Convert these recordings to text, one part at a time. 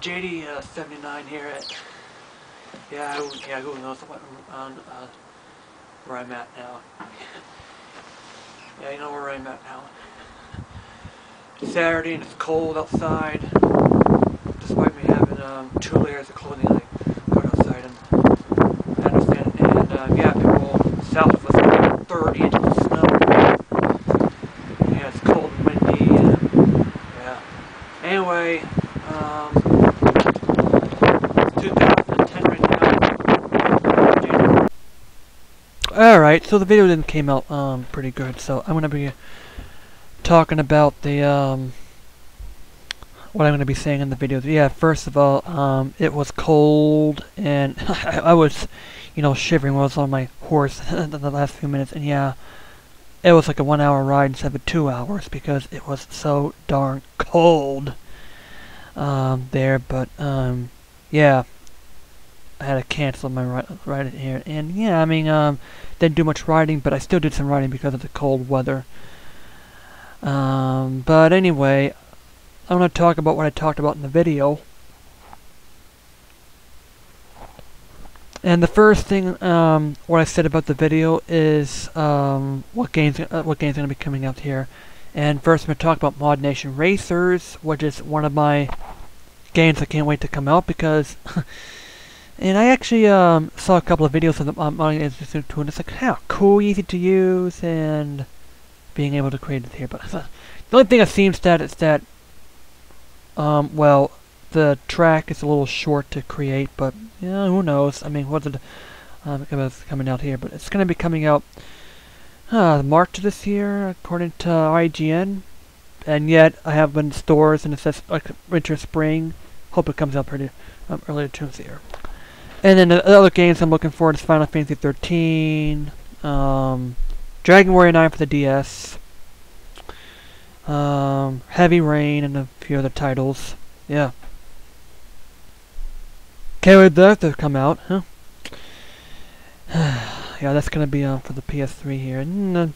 JD79 here at who knows what where I'm at now. Yeah, you know where I'm at now. It's Saturday and it's cold outside. Despite me having 2 layers of clothing, I go outside and I understand. And yeah, people south of us get 30 inches of snow. Yeah, it's cold and windy. Yeah. Anyway, it's 2010 right now. Alright, so the video then came out pretty good, so I'm gonna be talking about the what I'm going to be saying in the video. Yeah, first of all, it was cold, and I was, shivering when I was on my horse the last few minutes, and yeah, it was like a 1 hour ride instead of 2 hours, because it was so darn cold there, but yeah, I had to cancel my ride here, and yeah, I mean, didn't do much riding, but I still did some riding because of the cold weather. But anyway, I'm going to talk about what I talked about in the video. And the first thing, what I said about the video is what game's going to be coming out here. And first I'm going to talk about Mod Nation Racers, which is one of my games I can't wait to come out because... and I actually saw a couple of videos of them on Institute 2, and it's like, how cool, easy to use, and being able to create it here. But the only thing that seems that is that well, the track is a little short to create, but yeah, who knows? I mean, what's it coming out here? But it's going to be coming out March of this year, according to IGN. And yet, I have been in stores, and it says like winter, spring. Hope it comes out pretty early this year. And then the other games I'm looking for is Final Fantasy 13, Dragon Warrior 9 for the DS. Heavy Rain and a few other titles. Yeah. Can't wait for that to come out, huh? Yeah, that's gonna be for the PS3 here. And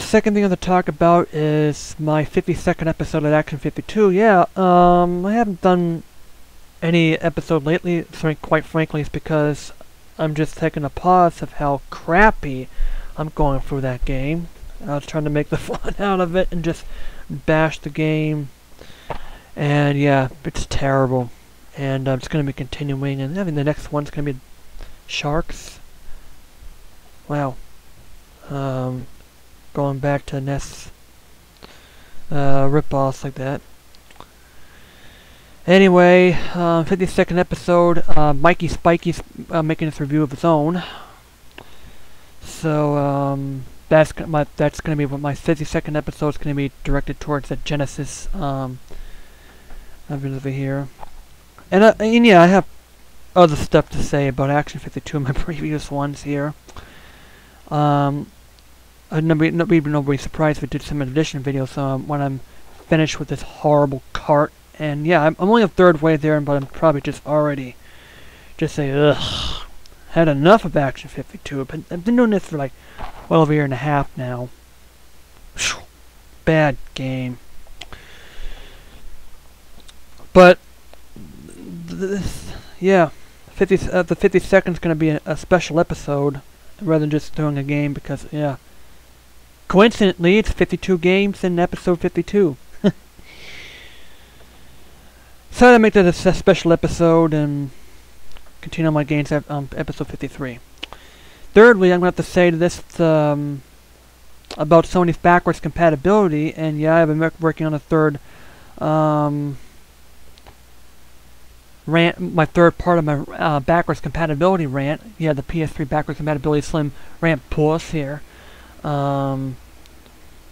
second thing I'm gonna talk about is my 52nd episode of Action 52. Yeah, I haven't done any episode lately, quite frankly, it's because I'm just taking a pause of how crappy I'm going through that game. I was trying to make the fun out of it and just bash the game. And yeah, it's terrible. And it's going to be continuing. And I mean, the next one's going to be Sharks. Wow. Going back to NES rip-offs like that. Anyway, 52nd episode. Mikey Spikey's making this review of his own. So, that's going to be what my 52nd episode is going to be directed towards the Genesis over here. And yeah, I have other stuff to say about Action 52 in my previous ones here. Nobody surprised if I did some edition videos when I'm finished with this horrible cart. And yeah, I'm only a third way there, but I'm probably just already say, ugh. Had enough of Action 52, but I've been doing this for like well over a year and a half now. Bad game. But this, yeah, the 52nd is going to be a special episode rather than just doing a game because yeah, coincidentally it's 52 games in episode 52. So I make that a special episode and continue on my games at episode 53. Thirdly, I'm going to have to say this about Sony's backwards compatibility, and yeah, I've been working on a third rant, my third part of my backwards compatibility rant. Yeah, the PS3 backwards compatibility slim rant pause here. And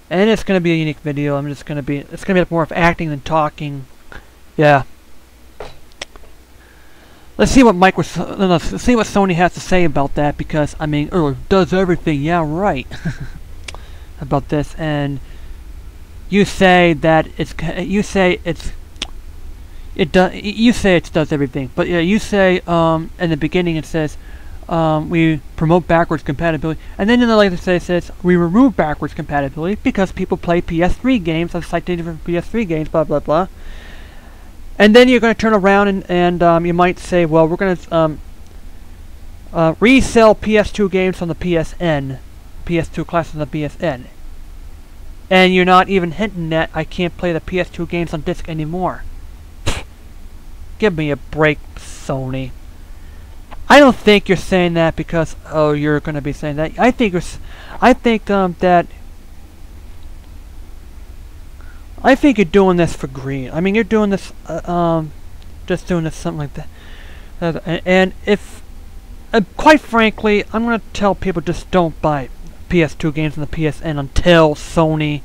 it's going to be a unique video. It's going to be more of acting than talking. Yeah. Let's see what let's see what Sony has to say about that, because I mean, it does everything. Yeah, right. About this, and you say that it does everything, but yeah, you say in the beginning it says we promote backwards compatibility, and then in the later it says we remove backwards compatibility because people play PS3 games, I've cited different PS3 games, blah blah blah. And then you're going to turn around and you might say, well, we're going to resell PS2 games on the PSN, PS2 classes on the PSN. And you're not even hinting that I can't play the PS2 games on disc anymore. Give me a break, Sony. I don't think you're saying that because, oh, you're going to be saying that. I think you're doing this for greed. I mean, you're doing this, just doing this something like that. And if, quite frankly, I'm going to tell people just don't buy PS2 games on the PSN until Sony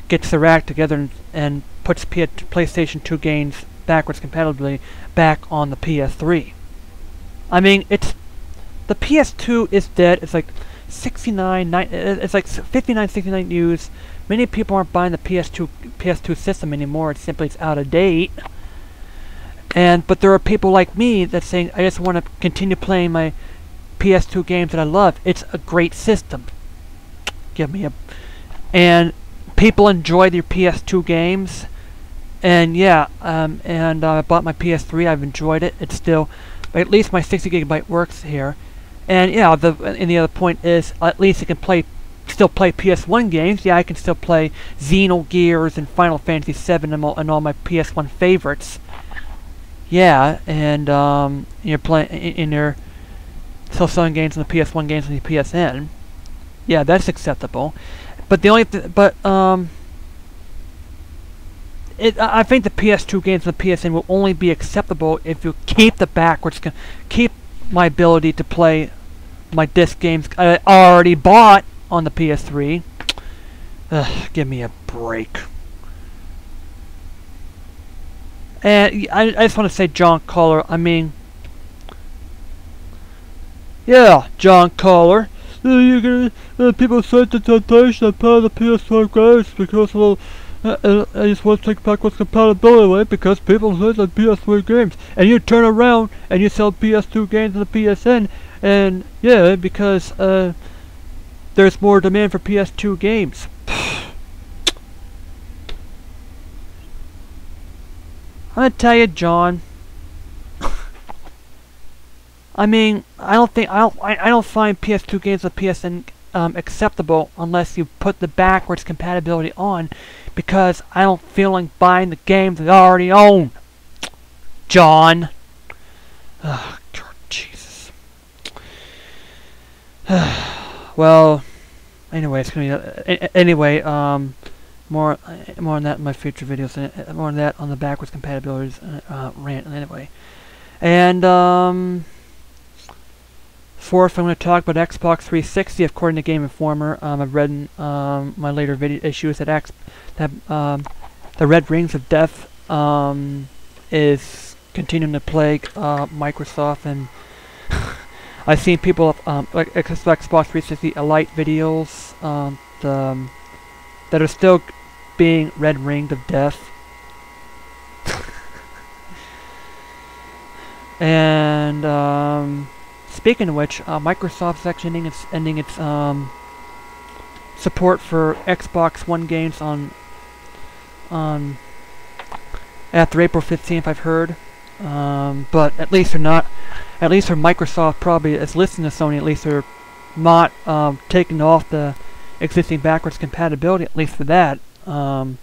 gets their act together and puts PlayStation 2 games backwards compatibility back on the PS3. I mean, the PS2 is dead. It's like 69, it's like 59, 69 used. Many people aren't buying the PS2 system anymore. It's out of date. But there are people like me that's saying I just want to continue playing my PS2 games that I love. It's a great system. And people enjoy their PS2 games. And yeah, I bought my PS3. I've enjoyed it. It's still, at least my 60 gigabyte works here. And yeah, and the other point is at least it can still play PS1 games. Yeah, I can still play Xenogears and Final Fantasy VII and all my PS1 favorites. Yeah, and you're still selling games on the PS1 games on the PSN. Yeah, that's acceptable. But the only I think the PS2 games on the PSN will only be acceptable if you keep keep my ability to play my disc games I already bought on the PS3. Ugh, give me a break. And I just want to say, John Caller, I mean, yeah, John Caller, people say the temptation to play the PS4 games because of I just want to take backwards compatibility away because people say the PS3 games, and you turn around and you sell PS2 games on the PSN, and yeah, because there's more demand for PS2 games. I'm gonna tell you, John. I mean, I don't find PS2 games on PSN acceptable unless you put the backwards compatibility on, because I don't feel like buying the games I already own. John. Oh, God, Jesus. Well, anyway, it's gonna be anyway. More on that in my future videos. More on that on the backwards compatibilities rant. Anyway, and fourth, I'm going to talk about Xbox 360. According to Game Informer, I've read in my later video issues that the Red Rings of Death is continuing to plague Microsoft, and I've seen people like Xbox 360 Elite videos that are still being Red Ringed of Death. And speaking of which, Microsoft's actually ending its support for Xbox One games on after April 15th, I've heard. But at least they're not. At least for Microsoft, probably is listening to Sony. At least they're not taking off the existing backwards compatibility. At least for that. Or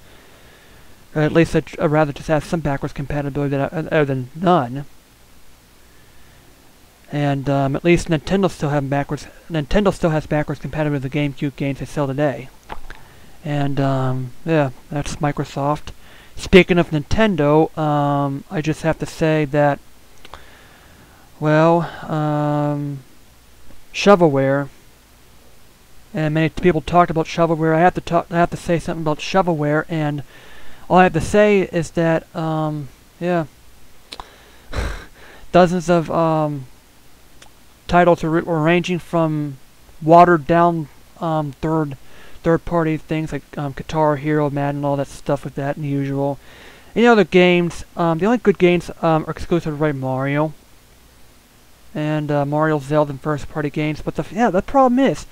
at least I'd rather just have some backwards compatibility other than none. And at least Nintendo still has backwards compatibility with the GameCube games they sell today. And yeah, that's Microsoft. Speaking of Nintendo, I just have to say that, well, Shovelware, and many people talked about Shovelware. I have to say something about Shovelware, and all I have to say is that, yeah, dozens of titles are ranging from watered down third-party things like Guitar Hero, Madden, all that stuff like that, and the usual. Any other games, the only good games are exclusive to Mario and Mario, Zelda, and first-party games. But the problem is,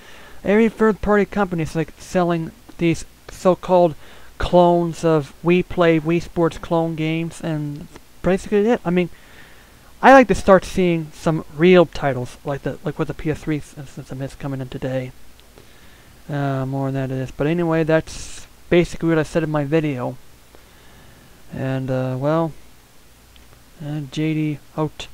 every third-party company is like selling these so-called clones of Wii Sports clone games, and basically it. I mean, I like to start seeing some real titles, like what the PS3 instance is coming in today. More than that it is. But anyway, that's basically what I said in my video. And, well, JD out.